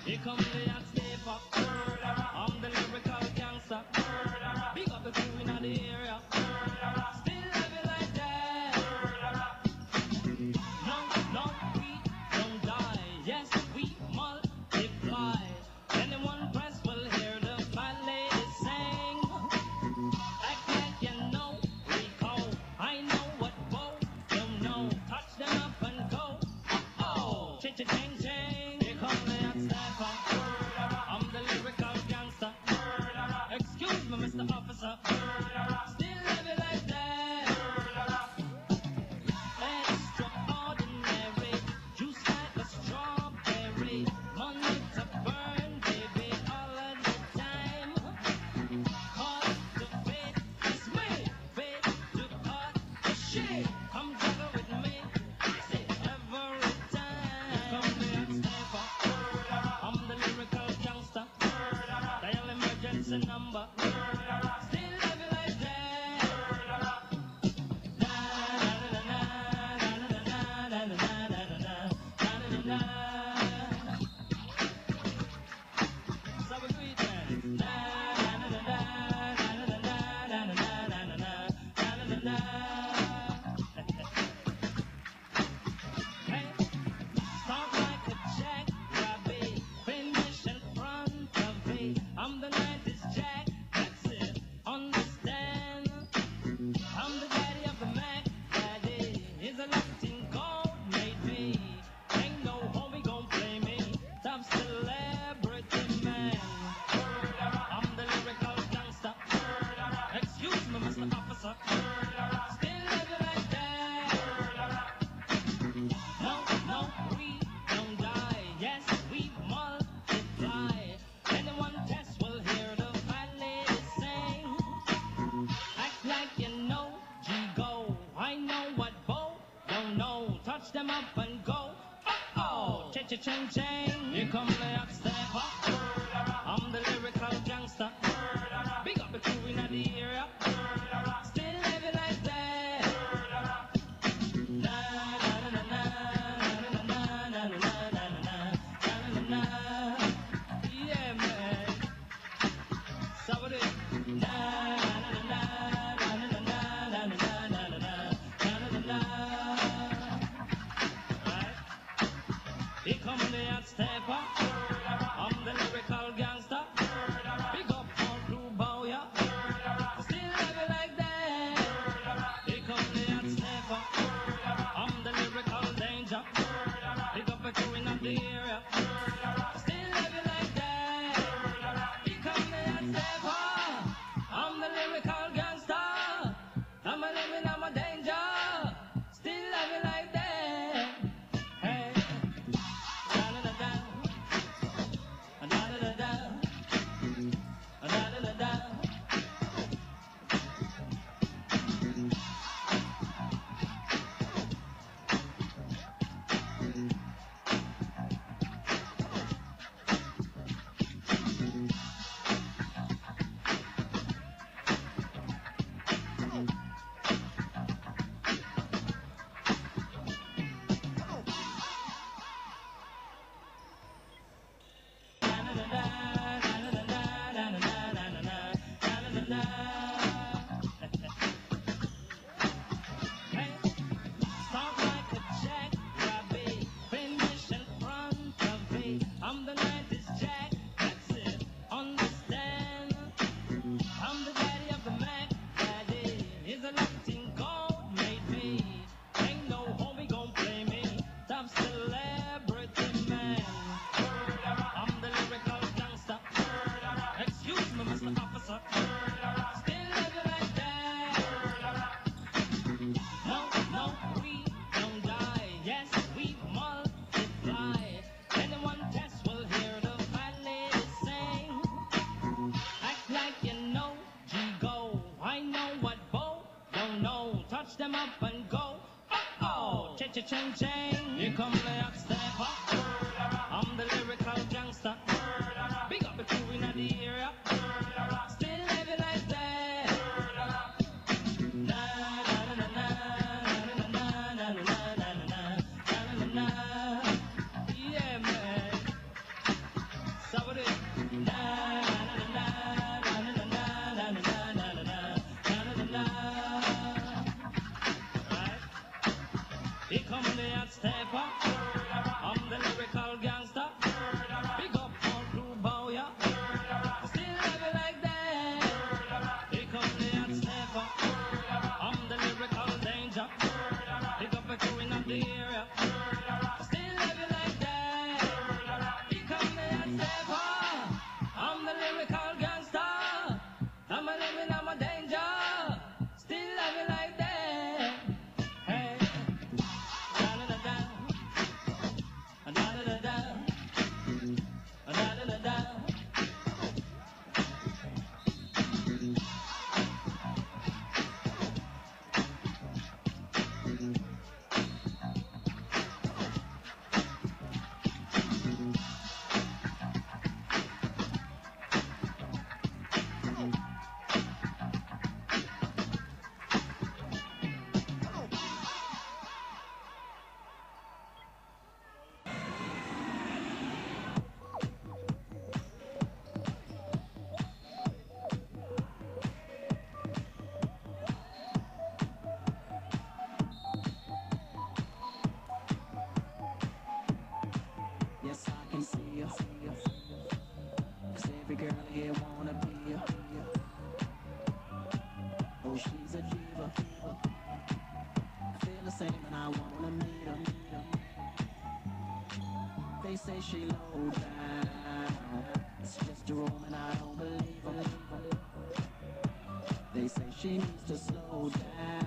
Here come the hot stepper. I'm the lyrical gangster. Big up the crew in the area. Still love it like that. No, no, we don't die. Yes, we multiply. Anyone press will hear the fat lady sing. Act like you know Rico. I know what Bo don't know. Touch them up and go. Oh, ching ching. Here come the hot stepper. I'm the lyrical gangster. Excuse me, Mr. Officer. Still live it like that. Extraordinary. Juice like a strawberry. Money to burn, baby, all of the time. Cultivate this way. Fate to cut the shade. Come juggle with me. Say every time. Come here, stepper. I'm the lyrical gangster. Dial emergency number. Still love you like that. So we do it then. Hey, start like a jackrabbit, finish in front of me. I'm the 90s Jack, that's it, understand? I'm the daddy of the Mac, daddy is a Latin gold made me. Ain't no homie gon' play me, top celebrity man. I'm the lyrical gangster. Excuse me, Mr. Officer. Still living like that. No, no, we don't die. Yes, we multiply. Anyone test will hear the fat lady sing. Act like you know G-Go. I know what Bo don't know. Touch them up and go. Oh, cha-cha-ching-ching. Here come the hot stepper. I'm the lyrical gangster. Big up the crew in the area. Still living like that. Yeah, man. So what it? Right? Here come the hot stepper. I'm the lyrical gangster. Big up all crew bow ya. Still love it like that. Here come the hot stepper. I'm the lyrical danger. Big up the crew in the area. Still love it like that. Here come the hot stepper. I'm the lyrical gangster. I'm a living, I'm a danger. Still love it like that. Hey. Da-da-da-da. Da-da-da-da. Da-da-da-da. Hey, start like a jackrabbit, finish in front of me. I'm the 90s Jack, that's it, understand? I'm the daddy of the Mac, daddy is a Latin gold made me. Ain't no homie gon' play me, top celebrity man. I'm the lyrical gangster. Excuse me, Mr. Officer. Still living like that. No, no, we don't die. Yes, we multiply. Anyone test will hear the fat lady sing. Act like you know G-Go. I know what Bo don't know. Touch them up and go. Oh, cha-cha-ching-ching. Here Here come the hot stepper. I'm the lyrical gangster. Big up the crew in the area. Still living like that. Na na na na na na na na na na na na. Yeah, man. Somebody. Na na na na na na na na na na na na. Right. Here come the hot stepper. I'm the lyrical gangster. Big up all crew bow ya. Still have it like that. Here come the hot stepper. I'm the lyrical danger. Pick up a crew in the area. Still have it like that. Here come the hot stepper. I'm the lyrical gangster. I'm a living, I'm a danger. Still have it like that. Hey. Da da da da. Da da da da. Da da da da. Yes, I can see her. 'Cause every girl here wanna be her. Oh, she's a diva. I feel the same and I wanna meet her. They say she low down. It's just a room and I don't believe her. They say she needs to slow down.